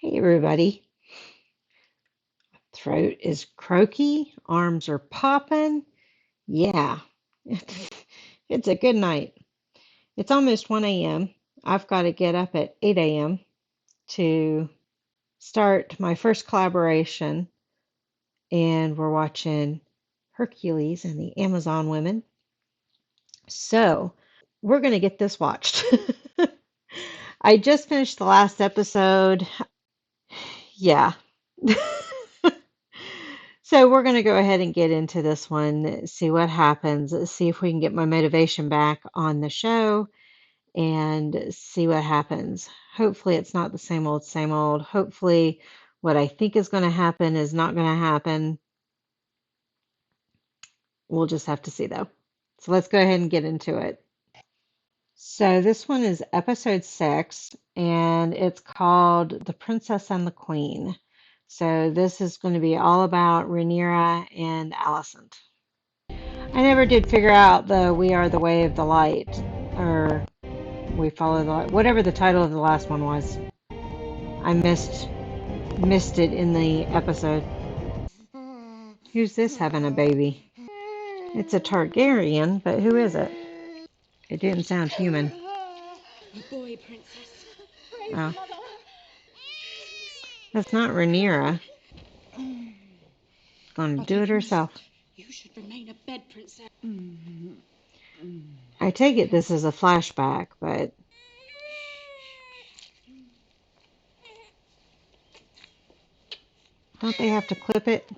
Hey everybody. Throat is croaky, arms are popping. Yeah, it's a good night. It's almost 1 a.m. I've got to get up at 8 a.m. to start my first collaboration, and we're watching Hercules and the Amazon women. So we're going to get this watched. I just finished the last episode. Yeah. So we're going to go ahead and get into this one, see what happens, see if we can get my motivation back on the show and see what happens. Hopefully it's not the same old, same old. Hopefully what I think is going to happen is not going to happen. We'll just have to see though. So let's go ahead and get into it. So this one is episode 6 and it's called The Princess and the Queen. So this is going to be all about Rhaenyra and Alicent. I never did figure out the We Are the Way of the Light, or We Follow the Light, whatever the title of the last one was. I missed it in the episode. Who's this having a baby? It's a Targaryen, but who is it? It didn't sound human. A boy, princess. Oh. That's not Rhaenyra. Gonna do it herself. You should remain a bed, princess. I take it this is a flashback, but don't they have to clip it?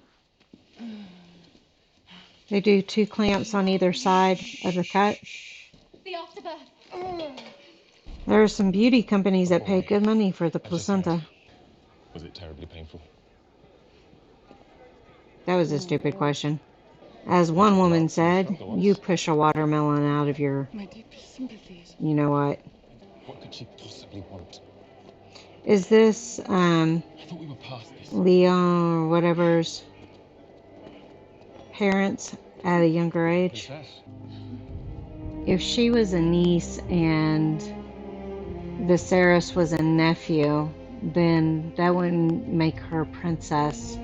They do 2 clamps on either side of the cut. The afterbirth. There are some beauty companies that pay good money for the placenta. Was it terribly painful? That was a stupid question. As one woman said, you push a watermelon out of your... My deepest sympathies. You know what? What could she possibly want? Is this, I thought we were past this. Leon or whatever's parents at a younger age? Princess? If she was a niece and Viserys was a nephew, then that wouldn't make her princess.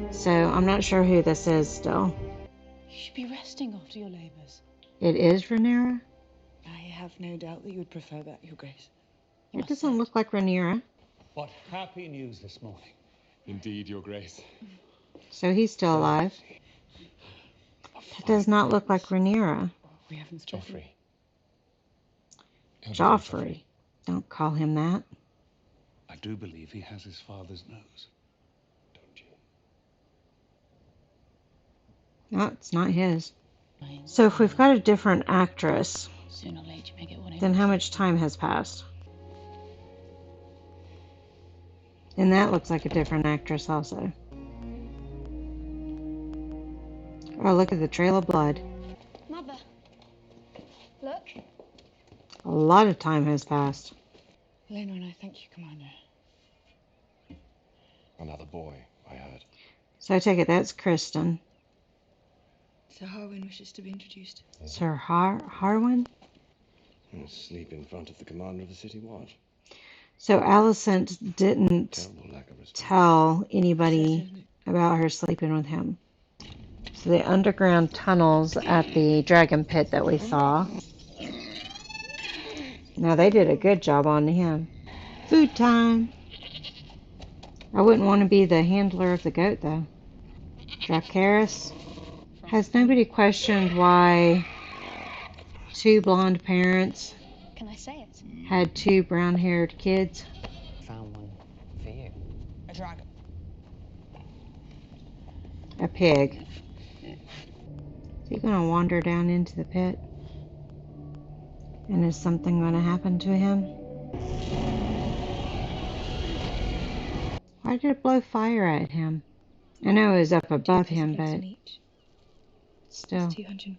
So I'm not sure who this is still. You should be resting after your labours. It is Rhaenyra? I have no doubt that you would prefer that, Your Grace. It doesn't look like Rhaenyra. What happy news this morning. Indeed, Your Grace. So he's still alive. That does not look like Rhaenyra. We haven't spoken. Joffrey. Joffrey. Don't call him that. I do believe he has his father's nose. Don't you? No, it's not his. So if we've got a different actress, Sooner or later you may get one. then how much time has passed? And that looks like a different actress also. Oh, look at the trail of blood. Mother, look. A lot of time has passed. Elena and I thank you, Commander. Another boy, I heard. So I take it that's Kristen. Sir Harwin wishes to be introduced. Sir Harwin? Sleep in front of the commander of the city watch. So Alicent didn't Terrible lack of respect. tell anybody about her sleeping with him. So the underground tunnels at the dragon pit that we saw. Now they did a good job on him. Food time. I wouldn't want to be the handler of the goat though. Dracarys. Has nobody questioned why 2 blonde parents Can I say it? had 2 brown-haired kids? Found one for you. A dragon. A pig. Is he going to wander down into the pit? And is something going to happen to him? Why did it blow fire at him? I know it was up above him, but still. 200.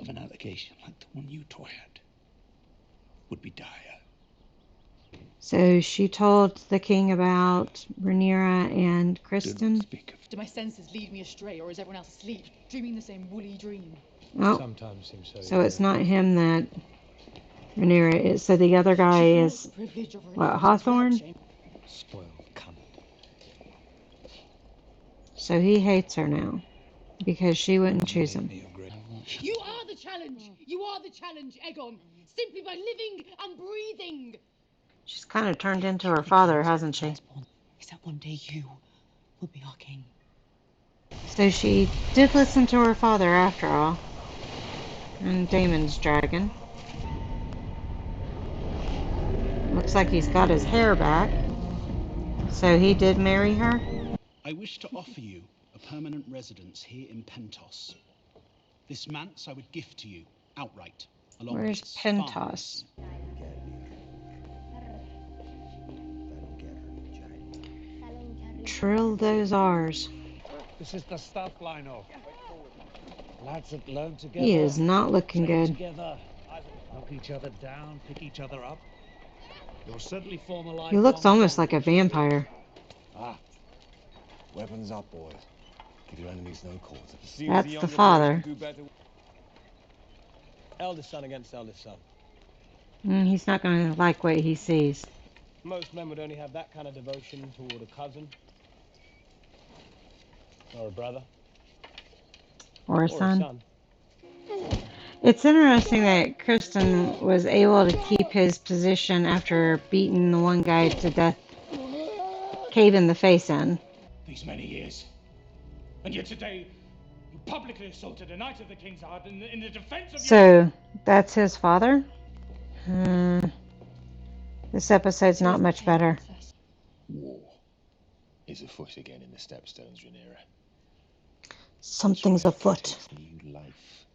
Of an allegation like the one you toy at would be dire. So she told the king about Rhaenyra and Do Kristen. not speak of Do my senses lead me astray, or is everyone else asleep, dreaming the same woolly dream? Oh, Sometimes seems so it's not him that Rhaenyra is. So the other guy is Privilege of what, religious Hawthorne? shame. Spoiled cunt. So he hates her now because she wouldn't choose him. Me a great- You are the challenge! You are the challenge, Aegon! Simply by living and breathing! She's kind of turned into her father, hasn't she? Is that one day you will be our king? So she did listen to her father after all. And Daemon's dragon. Looks like he's got his hair back. So he did marry her? I wish to offer you a permanent residence here in Pentos. This manse I would gift to you outright, along with Where's its Pentos? Trill those R's. This is the stuff, Lionel. Lads that learn together. He is not looking train good. together, knock each other down, pick each other up. You'll certainly form a He looks lifelong almost bond. like a vampire. Ah, weapons up, boys. Give your enemies no cause. That's the father. Eldest son against eldest son. He's not going to like what he sees. Most men would only have that kind of devotion toward a cousin. Or a brother. Or a Or son. It's interesting that Kristen was able to keep his position after beating the one guy to death, caving the face in. These many years. And yet today, you publicly assaulted a knight of the King's Guard in the defense of your... So, that's his father? This episode's not much better. War is afoot again in the Stepstones, Rhaenyra. Something's afoot. New life.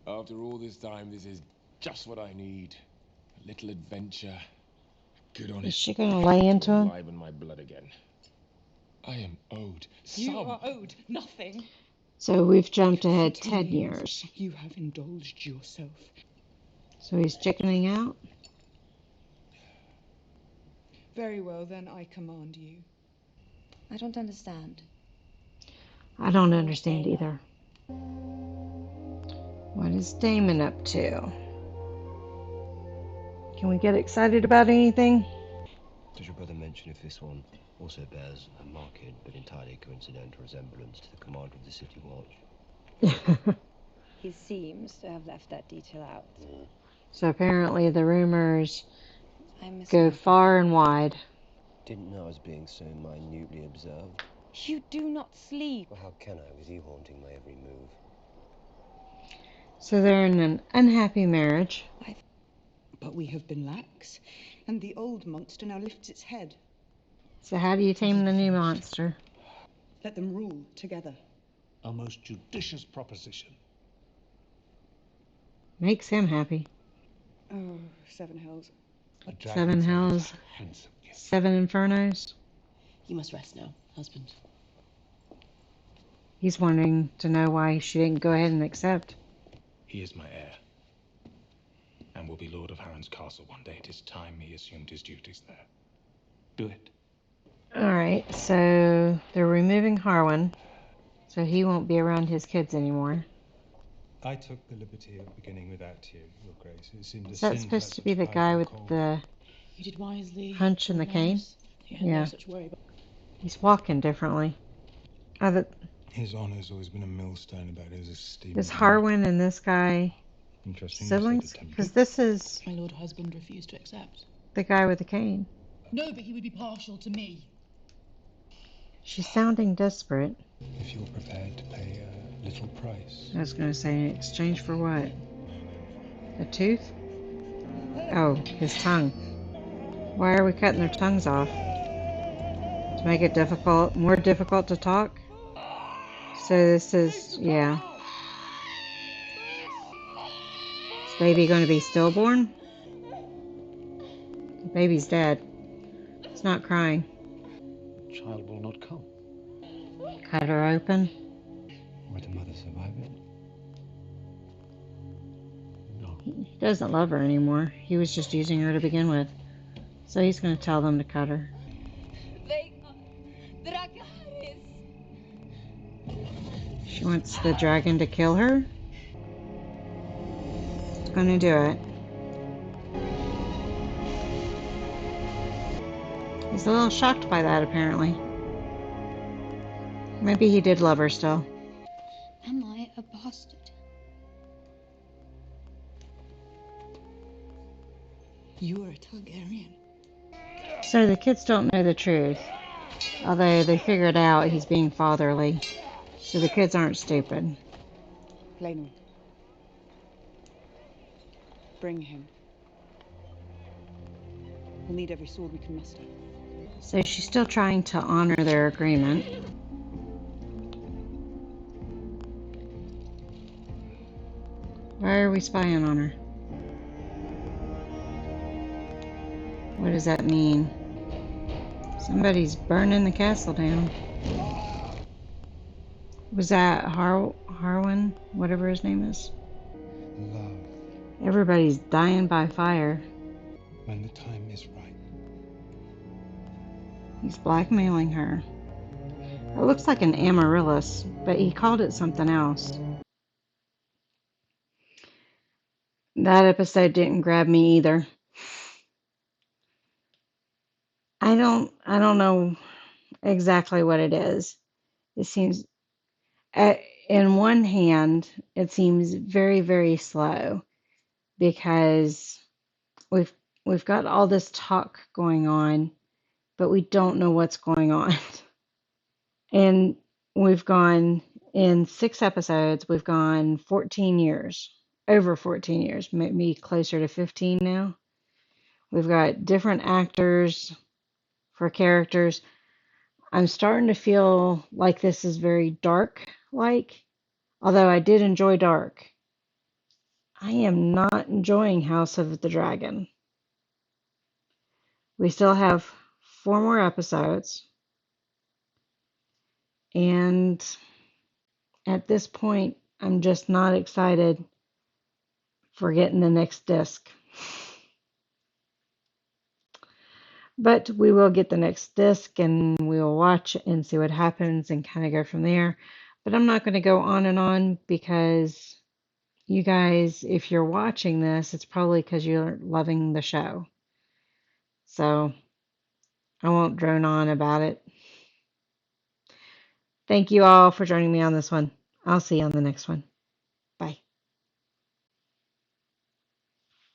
After all this time, this is just what I need. A little adventure. Good on Is she gonna lay into him? Enliven my blood again. I am owed You are owed nothing. So we've jumped ahead For 10 years. You have indulged yourself. So he's chickening out? Very well, then I command you. I don't understand. I don't understand either. What is Daemon up to? Can we get excited about anything? Does your brother mention if this one also bears a marked but entirely coincidental resemblance to the commander of the City Watch? He seems to have left that detail out. So apparently the rumors I miss go my far and wide. Didn't know I was being so minutely observed. You do not sleep. Well, how can I with you haunting my every move? So they're in an unhappy marriage. But we have been lax, and the old monster now lifts its head. So how do you tame the new monster? Let them rule together. A most judicious proposition. Makes him happy. Oh, seven hells. A dragon's Seven hells, handsome gift. 7 infernos. You must rest now, husband. He's wanting to know why she didn't go ahead and accept. He is my heir. And will be Lord of Harren's castle one day. It is time he assumed his duties there. Do it. Alright, so they're removing Harwin. So he won't be around his kids anymore. I took the liberty of beginning with Act 2, Your Grace. It seemed a Is that sin supposed let to be the such guy idle with call. the You did wisely. hunch and the cane? He had Yeah. no such worry. But He's walking differently. His honour's always been a millstone about his esteem. Is Harwin and this guy Interesting. you said siblings? the temple. Because this is my lord husband refused to accept. the guy with the cane. No, but he would be partial to me. She's sounding desperate. If you're prepared to pay a little price. I was going to say, in exchange for what? A tooth? Oh, his tongue. Why are we cutting their tongues off? To make it more difficult to talk? So this is, yeah. Is baby going to be stillborn? The baby's dead. It's not crying. The child will not come. Cut her open. Would the mother survive it? No. He doesn't love her anymore. He was just using her to begin with. So he's going to tell them to cut her. She wants the dragon to kill her. It's going to do it. He's a little shocked by that, apparently. Maybe he did love her still. Am I a bastard? You are a Targaryen. So the kids don't know the truth. Although they figured out he's being fatherly. So the kids aren't stupid. Laenor. Bring him. We'll need every sword we can muster. So she's still trying to honor their agreement. Why are we spying on her? What does that mean? Somebody's burning the castle down. Was that Harwin? Whatever his name is? Love. Everybody's dying by fire. When the time is right. He's blackmailing her. It looks like an amaryllis, but he called it something else. That episode didn't grab me either. I don't know exactly what it is. It seems, in one hand, it seems very, very slow because we've got all this talk going on, but we don't know what's going on. And we've gone, in 6 episodes, we've gone 14 years, over 14 years, maybe closer to 15 now. We've got different actors for characters. I'm starting to feel like this is very dark-like, although I did enjoy Dark. I am not enjoying House of the Dragon. We still have 4 more episodes, and at this point, I'm just not excited for getting the next disc. But we will get the next disc and we will watch and see what happens and kind of go from there. But I'm not going to go on and on because you guys, if you're watching this, it's probably because you're loving the show. So I won't drone on about it. Thank you all for joining me on this one. I'll see you on the next one.